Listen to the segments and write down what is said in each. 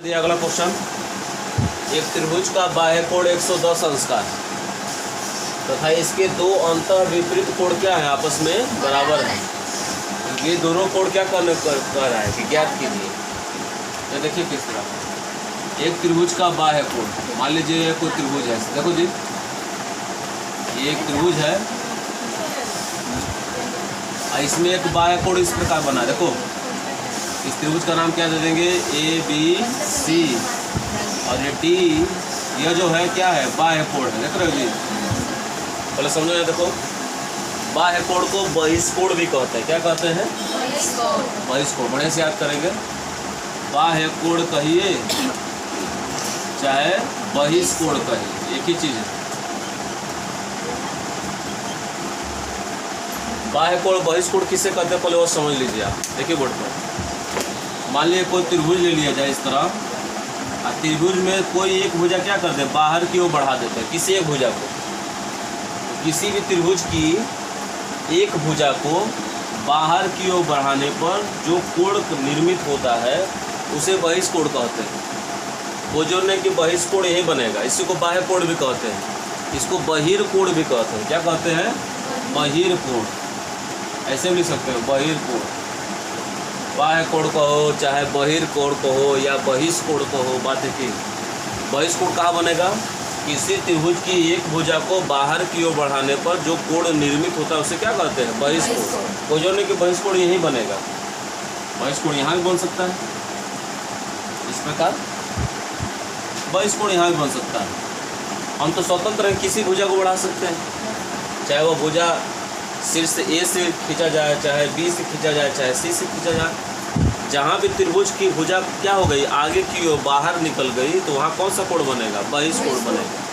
अगला क्वेश्चन, एक त्रिभुज का बाह्य कोण 110 अंश का तथा इसके दो अंतः विपरीत कोण क्या है, आपस में बराबर है। ये दोनों कोण क्या कर रहा है कि ज्ञात कीजिए। तो देखिए किस तरह, एक त्रिभुज का बाह्य कोण, मान लीजिए कोई त्रिभुज है, देखो जी ये एक त्रिभुज है, इसमें एक बाह्य कोण इस प्रकार बना, देखो इस त्रिभुज का नाम क्या दे देंगे, ए बी सी, और ये डी, यह जो है क्या है, बाह्य कोण है। देख रहे हो जी, पहले समझो ना, देखो बाह्य कोण को बहिष्कोण भी कहते हैं। क्या कहते हैं, बहिष्कोण। बढ़िया से याद करेंगे, बाह्य कोण कहिए चाहे बहिष्कोण कहिए, एक ही चीज है। बाह्य कोण बहिष्कोण किसे कहते हैं, पहले वो समझ लीजिए आप। देखिए बोर्ड पर, मान लीजिए कोई त्रिभुज ले लिया जाए इस तरह, और त्रिभुज में कोई एक भुजा क्या कर दे, बाहर की ओर बढ़ा देते हैं किसी एक भुजा को। किसी भी त्रिभुज की एक भुजा को बाहर की ओर बढ़ाने पर जो कोण निर्मित होता है उसे बहिष्कोण कहते हैं। वो जो नहीं कि बहिष्कोण यही बनेगा, इसी को बाह्य कोण भी कहते हैं, इसको बहिर्कोण भी कहते हैं। क्या कहते हैं, बहिर्कोण। ऐसे भी लिख सकते हैं, बहिर्कोण। बाह्य कोण कहो चाहे बहिर्कोण कहो या बहिष्कोण कहो, बात है कि बहिष्कोण कहाँ बनेगा, किसी त्रिभुज की एक भुजा को बाहर की ओर बढ़ाने पर जो कोण निर्मित होता है उसे क्या कहते हैं, बहिष्कोण। वो जो नहीं कि बहिष्कोण यही बनेगा, बहिष्कोण यहाँ भी बन सकता है, इस प्रकार बहिष्कोण यहाँ भी बन सकता है। हम तो स्वतंत्र हैं, किसी भुजा को बढ़ा सकते हैं, चाहे वह भुजा शीर्ष ए से खींचा जाए, चाहे बी से खींचा जाए, चाहे सी से खींचा जाए। जहाँ भी त्रिभुज की भुजा क्या हो गई, आगे की ओर बाहर निकल गई, तो वहाँ कौन सा कोण बनेगा, बहिष्कोण बनेगा।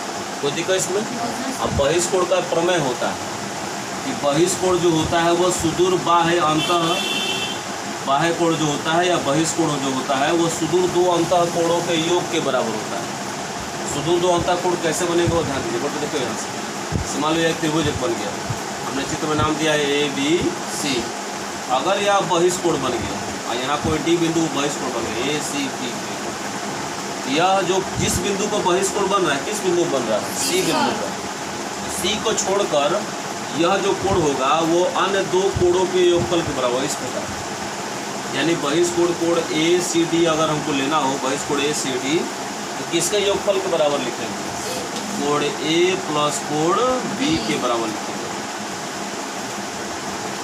कोई दिक्कत इसमें। अब बहिष्कोण का प्रमेय होता है कि बहिष्कोण जो होता है वह सुदूर बाह्य अंतः, बाह्य कोण जो होता है या बहिष्कोण जो होता है वो सुदूर दो अंतः कोणों के योग के बराबर होता है। सुदूर दो अंतः कोण कैसे बनेगा वो ध्यान दीजिए। बट देखो यहाँ से मान लो एक त्रिभुज एक बन गया, हमने चित्र में नाम दिया है ए बी सी। अगर यह बहिष्कोण बन गया और यहाँ कोई डी बिंदु बहिष्कोण बन गया, ए सी डी, यह जो जिस बिंदु पर बहिष्कोण बन रहा है, किस बिंदु बन रहा है, सी बिंदु पर। सी को छोड़कर यह जो कोण होगा वो अन्य दो कोणों के योगफल के बराबर, इस प्रकार। यानी बहिष्कोण कोण ए सी डी अगर हमको लेना हो, बहिष्कोण ए सी डी, तो किसके योगफल के बराबर लिखेंगे, कोण ए प्लस कोण बी के बराबर लिखेंगे।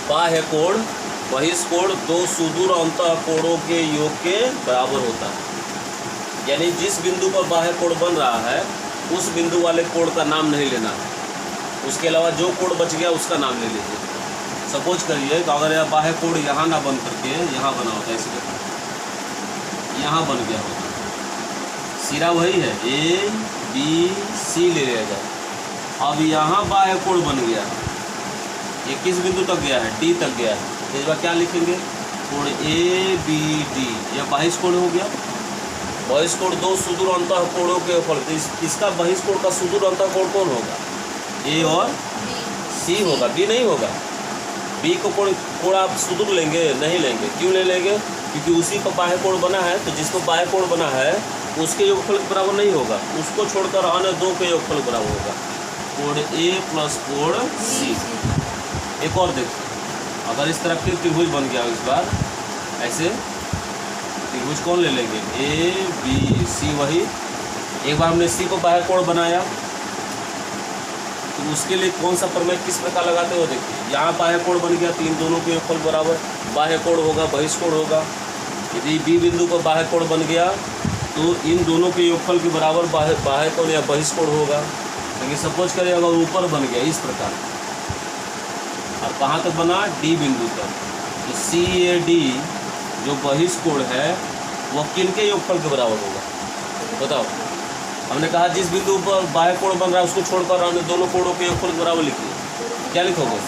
बाह्य कोण बहिष्कोण दो सुदूर अंतः कोणों के योग के बराबर होता है। यानी जिस बिंदु पर बाह्य कोण बन रहा है उस बिंदु वाले कोण का नाम नहीं लेना है, उसके अलावा जो कोण बच गया उसका नाम ले लीजिए। सपोज करिए कि अगर यह बाह्य कोण यहाँ ना बन करके यहाँ बना होता है, इसी यहाँ बन गया होता, सिरा वही है ए बी सी ले लिया जाए। अब यहाँ बाह्य कोण बन गया, ये किस बिंदु तक गया है, डी तक गया है, इस बार क्या लिखेंगे, कोण ए बी डी, यह बहिष्कोण हो गया। बहिष्कोण दो सुदूर अंतः कोणों के फल, इसका बहिष्कोण का सुदूर अंतः कोण कौन होगा, ए और सी होगा, बी नहीं होगा। बी को कोण आप सुदूर लेंगे, नहीं लेंगे। क्यों नहीं लेंगे, क्योंकि उसी पर बाह्य कोण बना है, तो जिसको बाह्य कोण बना है उसके योगफल के बराबर नहीं होगा, उसको छोड़कर अन्य दो के योगफल बराबर होगा, कोण ए प्लस कोण सी। एक और देखिए, अगर इस तरह के त्रिभुज बन गया इस बार, ऐसे त्रिभुज कौन ले लेंगे, ए बी सी, वही। एक बार हमने सी को बाह्य कोण बनाया, तो उसके लिए कौन सा प्रमेय किस प्रकार लगाते हो, देखिए यहाँ बाह्य कोण बन गया, तीन दोनों के योगफल बराबर, बाह्य कोण होगा बहिष्कोण होगा। यदि बी बिंदु पर बाह्य कोण बन गया तो इन दोनों के योगफल के बराबर बाह्य कोण या बहिष्कोण होगा। लेकिन सपोज करें अगर ऊपर बन गया इस प्रकार, और कहाँ तक बना, डी बिंदु तक, तो सी ए डी जो बहिष्कोण है वह किनके योगफल के बराबर होगा, बताओ। हमने कहा जिस बिंदु पर बाह्य कोण बन रहा है उसको छोड़कर अन्य दोनों कोणों के योगफल के बराबर लिखिए। क्या लिखोगे,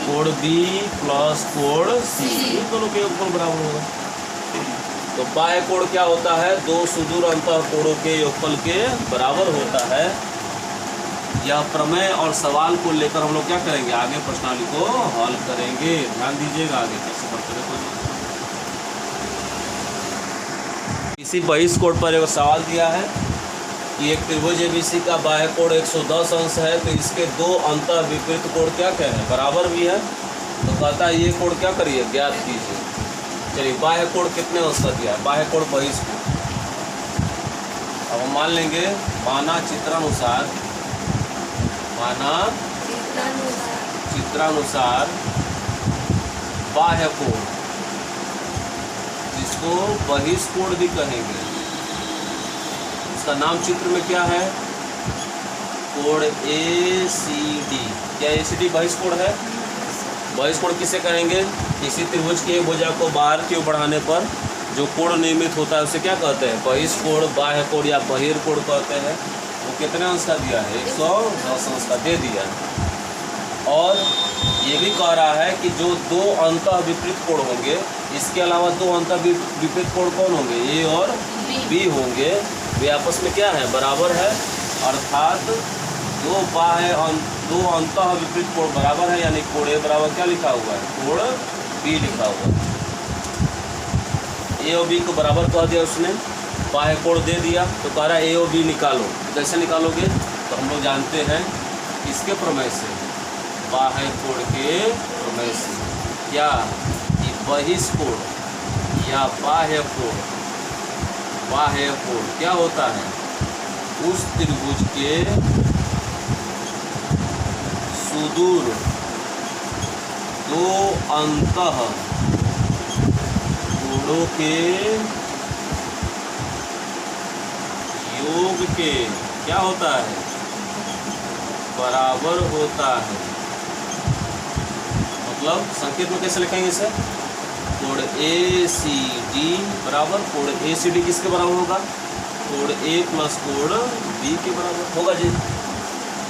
कोण बी प्लस कोण सी, इन दोनों के योगफल बराबर होगा। तो बाह्य कोण क्या होता है, दो सुदूर अंतः कोणों के योगफल के बराबर होता है। यह प्रमेय और सवाल को लेकर हम लोग क्या करेंगे, आगे प्रश्नावली को हल करेंगे। ध्यान दीजिएगा आगे कैसे बढ़ते हैं। इसी बहिष कोण पर एक सवाल दिया है कि एक त्रिभुज एबीसी का बाह्य कोण 110 अंश है, तो इसके दो अंतः विपरीत कोण क्या क्या है, बराबर भी है। तो कहता है ये कोण क्या करिए, ज्ञात कीजिए। चलिए बाह्य कोण कितने अंश का दिया है, बाह्य कोण बहिष कोण। अब हम मान लेंगे माना चित्रानुसार बाह्य कोण, जिसको बहिष कोण भी कहेंगे, उसका नाम चित्र में क्या है, कोण ACD। क्या ACD बहिष कोण है? बहिष कोण किसे कहेंगे? किसी त्रिभुज की एक भुजा को बाहर की ओर बढ़ाने पर जो कोण निर्मित होता है उसे क्या कहते हैं, बहिष कोण, बाह्य कोण या बहिर्कोण कहते हैं। वो कितने अंश का दिया है, 110 अंश का दे दिया है। और ये भी कह रहा है कि जो दो अंतः विपरीत कोण होंगे, इसके अलावा दो अंतः विपरीत कोण कौन होंगे, A और B होंगे, वे आपस में क्या है, बराबर है। अर्थात दो अंतः विपरीत कोण बराबर है, यानी कोण A बराबर क्या लिखा हुआ है, कोण B लिखा हुआ है। A और B को बराबर कह दिया उसने, बाह्य कोण दे दिया, तो कह रहा है A और B निकालो। कैसे निकालोगे, तो हम लोग जानते हैं इसके प्रमेय से, बाह्य कोण के प्रमेय से। क्या कि बहिष कोण या बाह्य कोण क्या होता है, उस त्रिभुज के सुदूर दो अंतः कोणों के योग के क्या होता है, बराबर होता है। मतलब संकेत में कैसे लिखेंगे इसे, कोण ACD बराबर कोण ACD किसके बराबर होगा, कोण A प्लस कोण B के बराबर होगा जी।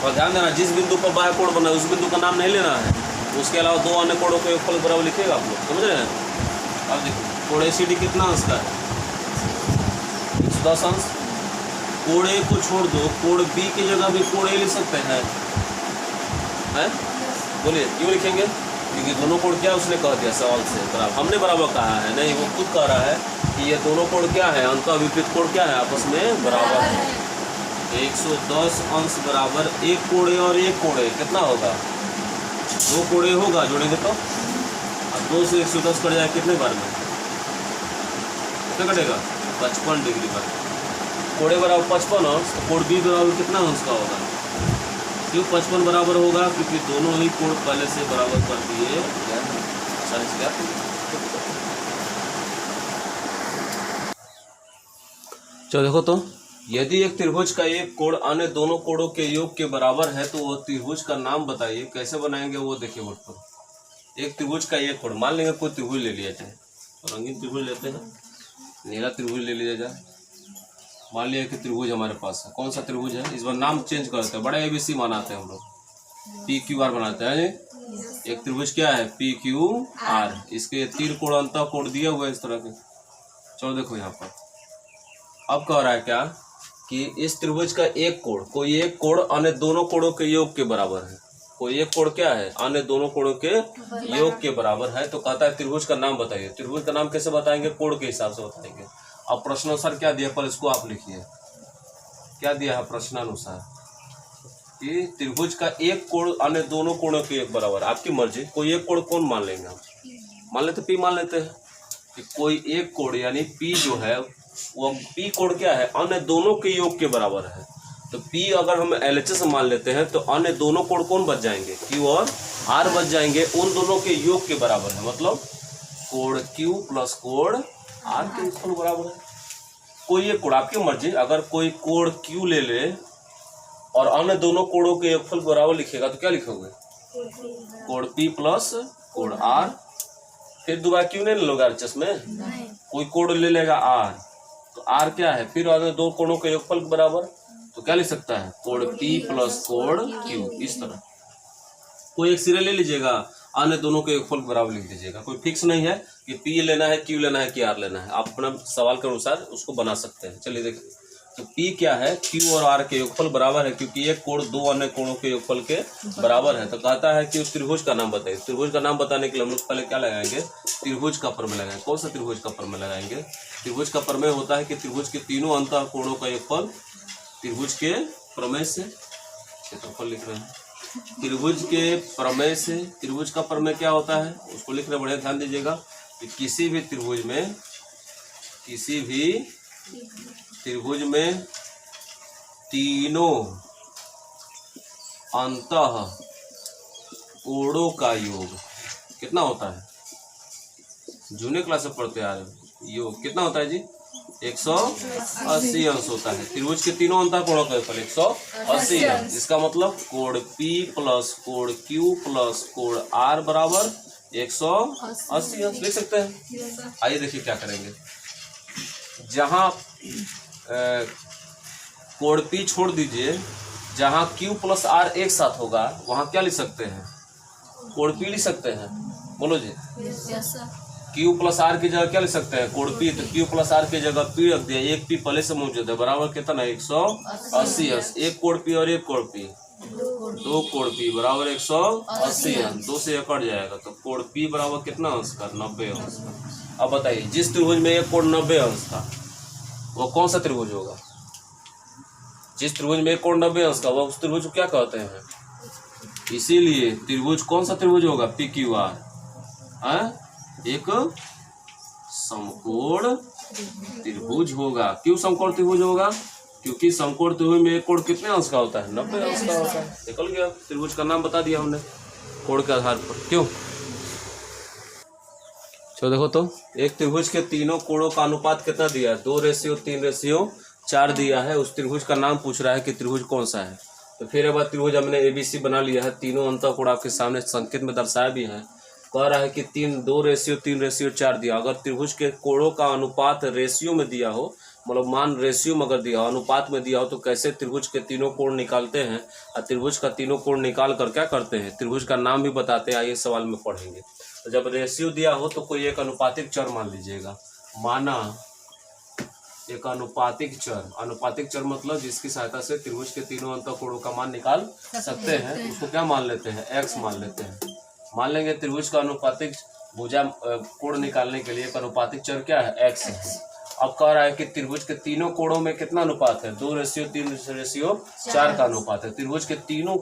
और ध्यान देना, जिस बिंदु पर बाह्य कोण बना है उस बिंदु का नाम नहीं लेना है, उसके अलावा दो अन्य कोणों को योगफल बराबर लिखेगा आप लोग, समझ रहे हैं। अब देखो कोण ACD कितना अंश का है, 110 अंश। कोण A को छोड़ दो, कोण B की जगह भी कोण A लिख सकते हैं, बोलिए क्यों लिखेंगे, क्योंकि दोनों कोण क्या उसने कह दिया सवाल से बराबर, हमने बराबर कहा है नहीं, वो खुद कह रहा है कि ये दोनों कोण क्या है, अंतः विपरीत कोण क्या है, आपस में बराबर है। 110 अंश बराबर एक कोण A और एक कोण A कितना होगा, दो कोण A होगा, जोड़ेंगे तो। अब 2 से 110 कट जाए कितने बार में, कितना कटेगा, 55 डिग्री पर। कोण A बराबर 55 अंश, तो कोण B बराबर कितना अंश का होगा, क्यों 55 बराबर होगा, क्योंकि दोनों ही कोण पहले से बराबर कर दिए आसानी से। क्या चलो देखो, तो यदि एक त्रिभुज का एक कोण अन्य दोनों कोणों के योग के बराबर है, तो वह त्रिभुज का नाम बताइए। कैसे बनाएंगे वो देखिए बोर्ड पर। एक त्रिभुज का एक कोण, मान लेंगे कोई त्रिभुज ले लिया जाए, रंगीन त्रिभुज लेते हैं, नीला त्रिभुज ले लिया जाए। मान लिया कि त्रिभुज हमारे पास है, कौन सा त्रिभुज है, इस बार नाम चेंज करते हैं, बड़ा ABC बनाते हैं हम लोग, PQR बनाते हैं जी। एक त्रिभुज क्या है, PQR, इसके तीर कोण अंतः कोण दिए हुए इस तरह के। चलो देखो यहाँ पर अब कह रहा है क्या कि इस त्रिभुज का एक कोण, कोई एक कोण अन्य दोनों कोणों के योग के बराबर है। कोई एक कोण क्या है, अन्य दोनों कोणों के योग के बराबर है। तो कहता है त्रिभुज का नाम बताइए। त्रिभुज का नाम कैसे बताएंगे, कोण के हिसाब से बताएंगे। अब प्रश्नानुसार क्या दिया, पर इसको आप लिखिए, क्या दिया है प्रश्नानुसार कि त्रिभुज का एक कोण अन्य दोनों कोणों के एक बराबर। आपकी मर्जी, कोई एक कोण कौन मान लेंगे हम, मान लेते P मान लेते हैं कि कोई एक कोण यानी P जो है वो P कोण क्या है, अन्य दोनों के योग के बराबर है। तो P अगर हम LHS मान लेते हैं तो अन्य दोनों कोण कौन बच जाएंगे, Q और R बच जाएंगे, उन दोनों के योग के बराबर है। मतलब कोण Q प्लस कोण R के योगफल बराबर है। कोई एक कोण, आपकी मर्जी, अगर कोई कोण Q ले ले और अन्य दोनों कोणों के योगफल बराबर लिखेगा तो क्या लिखोगे, कोण P प्लस कोण R। फिर दोबारा Q नहीं ले लोगे RHS में, कोई कोण ले लेगा R, तो R क्या है, फिर अन्य दो कोणों के योगफल बराबर, तो क्या लिख सकता है, कोण P प्लस कोण Q। इस तरह कोई एक सिरे ले लीजिएगा, अन्य दोनों के योगफल बराबर लिख दीजिएगा। कोई फिक्स नहीं है कि P लेना है, Q लेना है कि R लेना है, आप अपना सवाल के अनुसार उसको बना सकते हैं। चलिए देखिए, तो P क्या है, Q और R के योगफल बराबर है, क्योंकि एक कोण दो अन्य कोणों के योगफल के बराबर है। तो कहता है कि उस त्रिभुज का नाम बताइए। त्रिभुज का नाम बताने के लिए हम लोग पहले क्या लगाएंगे, त्रिभुज का प्रमेय लगाएंगे। कौन सा त्रिभुज का प्रमेय लगाएंगे? त्रिभुज का प्रमेय होता है कि त्रिभुज के तीनों अंतः कोणों का योगफल त्रिभुज के प्रमेय से, क्षेत्रफल लिख रहे हैं, त्रिभुज के प्रमेय से। त्रिभुज का प्रमेय क्या होता है उसको लिख रहे, बढ़िया ध्यान दीजिएगा कि किसी भी त्रिभुज में तीनों अंतः कोणों का योग कितना होता है? जूनियर क्लास में पढ़ते आ रहे हो, योग कितना होता है जी? 180 अंश होता है। त्रिभुज के तीनों अंतः कोणों का योगफल 180 अंश। इसका मतलब कोण P प्लस कोण Q प्लस कोण R बराबर 180 अंश लिख सकते हैं। आइए देखिए क्या करेंगे। जहां कोण P छोड़ दीजिए, जहां Q प्लस R एक साथ होगा वहां क्या लिख सकते हैं? कोण P लिख सकते हैं। बोलो जी। Q प्लस R की जगह क्या लिख सकते हैं? कोण P। तो Q प्लस R की जगह P रख दिया, एक P पहले से मौजूद है, बराबर कितना है? 180 अंश। एक कोण P और एक कोण P, दो कोण P बराबर 180 अंश। दो से कट जाएगा तो कोण P बराबर कितना अंश का? 90 अंश का। अब बताइए, जिस त्रिभुज में एक कोण 90 अंश था वो कौन सा त्रिभुज होगा? जिस त्रिभुज में एक कोण 90 अंश का, वह उस त्रिभुज को क्या कहते हैं? इसीलिए त्रिभुज कौन सा त्रिभुज होगा? PQR एक समकोण त्रिभुज होगा। क्यों समकोण त्रिभुज होगा? क्योंकि समकोण त्रिभुज में एक कोण कितने अंश का होता है? 90 अंश का होता है। निकल गया, त्रिभुज का नाम बता दिया हमने कोण के आधार पर। क्यों? चलो देखो तो, एक त्रिभुज के तीनों कोणों का अनुपात कितना दिया है? 2:3:4 दिया है। उस त्रिभुज का नाम पूछ रहा है कि त्रिभुज कौन सा है। तो फिर एक बार त्रिभुज हमने ABC बना लिया है, तीनों अंतः कोण आपके सामने संकेत में दर्शाया भी है। कह रहा है कि 2:3:4 दिया। अगर त्रिभुज के कोणों का अनुपात रेशियो में दिया हो, मतलब मान रेशियो में अगर दिया हो, अनुपात में दिया हो, तो कैसे त्रिभुज के तीनों कोण निकालते हैं और त्रिभुज का तीनों कोण निकाल कर क्या करते हैं? त्रिभुज का नाम भी बताते हैं। आइए सवाल में पढ़ेंगे। तो जब रेशियो दिया हो तो कोई एक अनुपातिक चर मान लीजिएगा। माना एक अनुपातिक चर, अनुपातिक चर मतलब जिसकी सहायता से त्रिभुज के तीनों अंतः कोणों का मान निकाल सकते हैं, उसको क्या मान लेते हैं? x मान लेते हैं। मान लेंगे त्रिभुज का अनुपातिक भुजा कोण निकालने के लिए एक अनुपातिक चर क्या है? x है। अब कह रहा है कि त्रिभुज के तीनों कोणों में कितना अनुपात है? 2:3:4 का अनुपात है। त्रिभुज के तीनों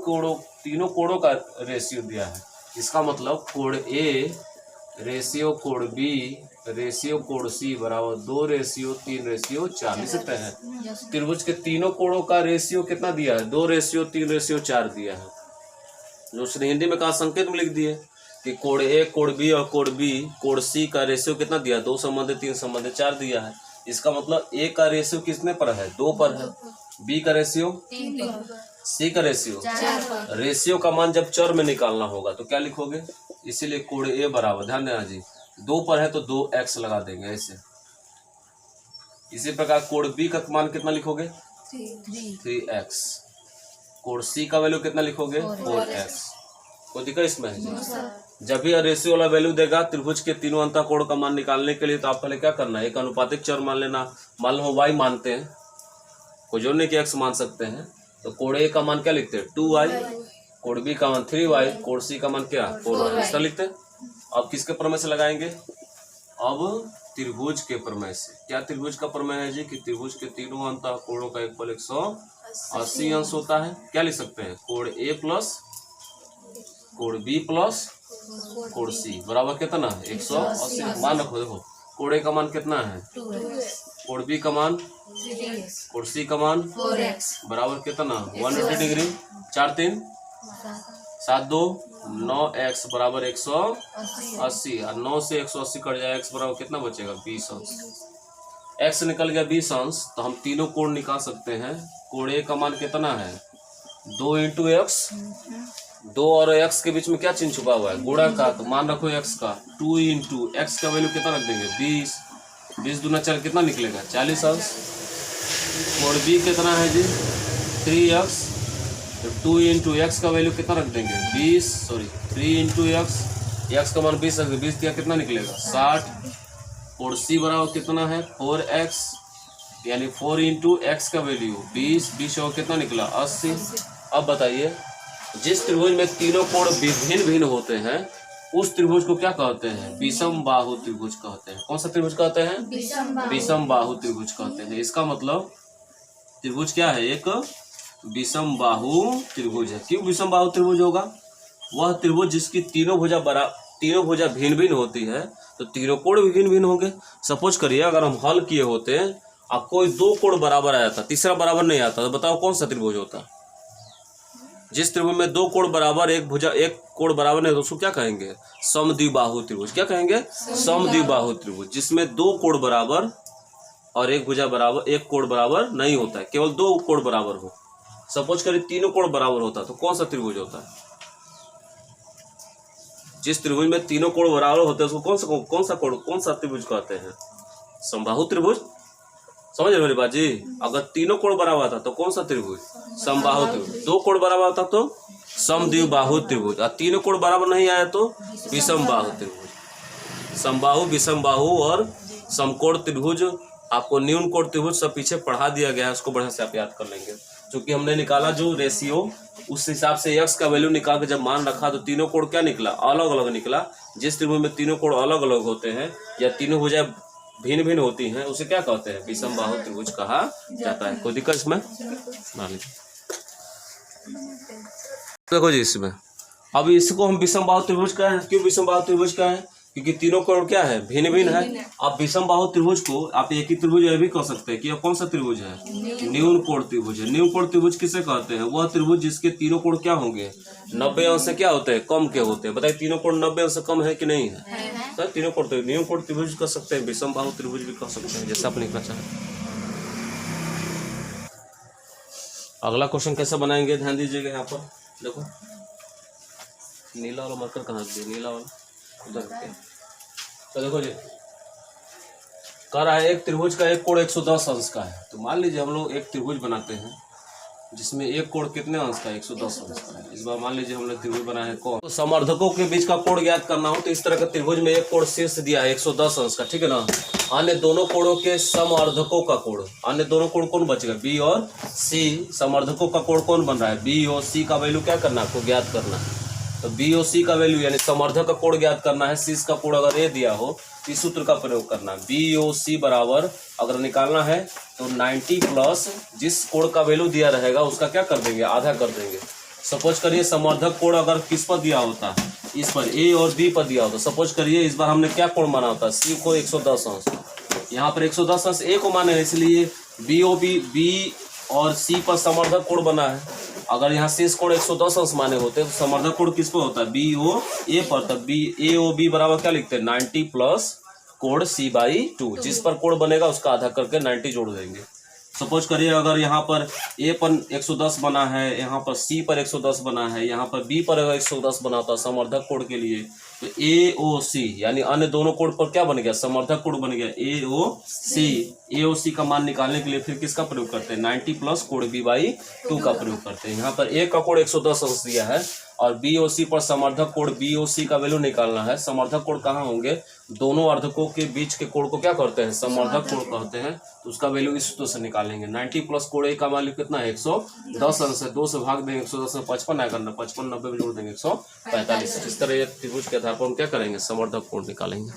कोणों का रेशियो दिया है। इसका मतलब कोण A रेशियो कोण B रेशियो कोण C बराबर 2:3:4 लिख सकते हैं। त्रिभुज के तीनों कोणों का रेशियो कितना दिया है? 2:3:4 दिया है। जो उसने हिंदी में कहा संकेत में लिख दिए कि कोण A कोण B और कोण B कोण C का रेशियो कितना दिया? 2 संबंधित 3 संबंधित 4 दिया है। इसका मतलब A का रेशियो किसने पर है? 2 पर है। B का रेशियो, C का रेशियो, रेशियो का मान जब चर में निकालना होगा तो क्या लिखोगे? इसीलिए कोण A बराबर, ध्यान देना जी, 2 पर है तो 2x लगा देंगे ऐसे। इसी प्रकार कोण B का मान कितना लिखोगे? 3x। कोण C का वैल्यू कितना लिखोगे? 4x। कोई दिक्कत इसमें है? जब भी रेशियो वाला वैल्यू देगा त्रिभुज के तीनों अंतः कोण का मान निकालने के लिए तो आप पहले क्या करना है? एक अनुपातिक चर मान लेना। मान लो y मानते हैं, कोई जोड़ने की x मान सकते हैं, तो कोण A का मान क्या लिखते हैं? 2y, कोण B का मान 3y, कोण C का मान क्या? 4y। ऐसा लिखते हैं। अब किसके प्रमेय से लगाएंगे? अब त्रिभुज के प्रमेय से। क्या त्रिभुज का प्रमेय है जी? कि त्रिभुज के तीनों अंतः कोणों का योगफल 180 अंश होता है। क्या लिख सकते हैं? कोण A प्लस कोण B प्लस कोण C बराबर कितना? 180। मान रखो, देखो कोण A का मान कितना है? 2x, कोण B का मान 3x, कोण C का मान 4x बराबर कितना? 180 डिग्री। 4 3 7 2 9x बराबर 180 और 9 से 180 कट जाए, x बराबर कितना बचेगा? 20 अंश। x निकल गया 20 अंश, तो हम तीनों कोण निकाल सकते हैं। कोण A का मान कितना है? 2 × x, 2 और x के बीच में क्या चिन्ह छुपा हुआ है? गुणा का। तो मान रखो x का 2 × x का वैल्यू कितना रख देंगे? 20। 20 दूना 4 कितना निकलेगा? 40 अंश। कोण B कितना है जी? 3x, तो 2 × x का वैल्यू कितना रख देंगे? 20, सॉरी 3 × x का मान 20 रख देंगे। 20 दिया कितना निकलेगा? 60। कोण C बराबर कितना है? 4x। यानी 4 इंटू एक्स का वैल्यू 20 और कितना निकला 80। अब बताइए जिस त्रिभुज में तीनों कोण भिन्न भिन्न होते हैं उस त्रिभुज को क्या कहते हैं? विषम बाहु त्रिभुज कहते हैं। कौन सा त्रिभुज कहते हैं? विषम बाहु त्रिभुज कहते हैं। इसका मतलब त्रिभुज क्या है? एक विषम बाहु त्रिभुज है। क्यों विषम बाहु त्रिभुज होगा? वह त्रिभुज जिसकी तीनों भुजा भिन्न भिन्न होती है तो तीनों कोण भी भिन्न भिन्न होंगे। सपोज करिए अगर हम हल किए होते और कोई दो कोण बराबर आया था, तीसरा बराबर नहीं आता, तो बताओ कौन सा त्रिभुज होता? जिस त्रिभुज में दो कोण बराबर एक कोण बराबर नहीं तो उसको क्या कहेंगे? समद्विबाहु त्रिभुज। क्या कहेंगे? समद्विबाहु त्रिभुज। जिसमें दो कोण बराबर और एक कोण बराबर नहीं होता है, केवल दो कोण बराबर हो। सपोज करिए तीनों कोण बराबर होता तो कौन सा त्रिभुज होता है? जिस त्रिभुज में तीनों कोण बराबर होते हैं उसको कौन सा त्रिभुज कहते हैं? समबाहु त्रिभुज। समझ रहे मेरी बात जी? अगर तीनों कोण बराबर था तो कौन सा त्रिभुज? समबाहु त्रिभुज। दो कोण बराबर था तो समद्विबाहु त्रिभुज, और तीनों कोण बराबर नहीं आया तो विषम बाहु त्रिभुज। समबाहु, विषम बाहु और समकोण त्रिभुज, आपको न्यून कोण त्रिभुज सब पीछे पढ़ा दिया गया है, उसको बढ़िया से आप याद कर लेंगे। क्योंकि हमने निकाला जो रेशियो उस हिसाब से एक्स का वैल्यू निकाल के जब मान रखा तो तीनों कोण क्या निकला? अलग अलग निकला। जिस त्रिभुज में तीनों कोण अलग अलग होते हैं या तीनों भुजाएं भिन्न भिन्न होती हैं उसे क्या कहते हैं? विषम बाहु त्रिभुज कहा जाता है। कोई दिक्कत इसमें? देखो जी इसमें अब इसको हम विषम बाहु त्रिभुज कहें। क्यों विषम बाहु त्रिभुज कहें? क्योंकि तीनों कोण क्या है? भिन्न भिन्न है। अब विषम बाहु त्रिभुज को आप एक ही त्रिभुज यह भी कह सकते हैं कि कौन सा त्रिभुज है? न्यून कोण त्रिभुज है। न्यून कोण त्रिभुज किसे कहते हैं? वह त्रिभुज जिसके तीनों कोण क्या होंगे? 90 अंश से क्या होते हैं? कम के होते हैं। बताइए तीनों कोण 90 अंश से कम है कि नहीं है? सर तीनों कोण तो न्यून कोण त्रिभुज कह सकते हैं, विषम बाहु त्रिभुज भी कह सकते हैं, जैसा आप लिखना चाहें। अगला क्वेश्चन कैसे बनाएंगे ध्यान दीजिएगा। यहाँ पर देखो नीला वाला मार्कर कहाँ दिया? नीला वाला उधर रखिए। तो देखो जी कह रहा है एक त्रिभुज का एक कोण 110 अंश का है। तो मान लीजिए हम लोग एक त्रिभुज बनाते हैं जिसमें एक कोण कितने अंश का? 110 अंश का है। इस बार मान लीजिए हमने त्रिभुज बनाया है कोण, तो समअर्धकों के बीच का कोण ज्ञात करना हो तो इस तरह का त्रिभुज में एक कोण शीर्ष दिया है 110 अंश का, ठीक है ना। अन्य दोनों कोणों के समअर्धकों का कोण, अन्य दोनों कोण कौन बचेगा? बी और सी। समअर्धकों का कोण कौन बन रहा है? बी और सी का वैल्यू क्या करना है? आपको ज्ञात करना है। तो बी और सी का वैल्यू यानी समअर्धक का कोण ज्ञात करना है। सी का कोण अगर ए दिया हो तो इस सूत्र का प्रयोग करना है। बी ओ सी बराबर अगर निकालना है तो 90 प्लस जिस कोण का वैल्यू दिया रहेगा उसका क्या कर देंगे? आधा कर देंगे। सपोज करिए समअर्धक कोण अगर किस पर दिया होता? इस पर ए और बी पर दिया होता। सपोज करिए इस बार हमने क्या कोण माना होता? सी को 110 अंश। यहाँ पर 110 अंश ए को माने है, इसलिए बी और सी पर समअर्धक कोण बना है। अगर यहाँ शेष कोण 110 अंश माने होते तो समअर्धक कोण किस पर होता है? बी ओ ए पर। तब बी ए ओ बी बराबर क्या लिखते हैं? 90 प्लस कोण सी बाई 2। जिस पर कोण बनेगा उसका आधा करके 90 जोड़ देंगे। सपोज करिए अगर यहाँ पर ए पर 110 बना है, यहाँ पर सी पर 110 बना है, यहाँ पर बी पर अगर 110 बना होता समअर्धक कोण के लिए तो ए ओ सी यानी अन्य दोनों कोण पर क्या बन गया? समअर्धक कोण बन गया ए ओ सी। ए ओ सी का मान निकालने के लिए फिर किसका प्रयोग करते हैं? 90 प्लस कोण बी बाई 2 का प्रयोग करते हैं। यहाँ पर ए का कोण 110 अंश दिया है और बी ओ सी पर समअर्धक कोण बी ओ सी का वैल्यू निकालना है। समअर्धक कोण कहाँ होंगे? दोनों अर्धकों के बीच के कोण को क्या करते हैं? समअर्धक कोण कहते हैं। तो उसका वैल्यू इस सूत्र से निकालेंगे। 90 प्लस कोण ए का वैल्यू कितना है? 110 अंश है। 2 से भाग देंगे 110 में 55 आएगा, 55 90 में जोड़ देंगे 145। इस तरह ये त्रिभुज के आधार पर हम क्या करेंगे? समअर्धक कोण निकालेंगे।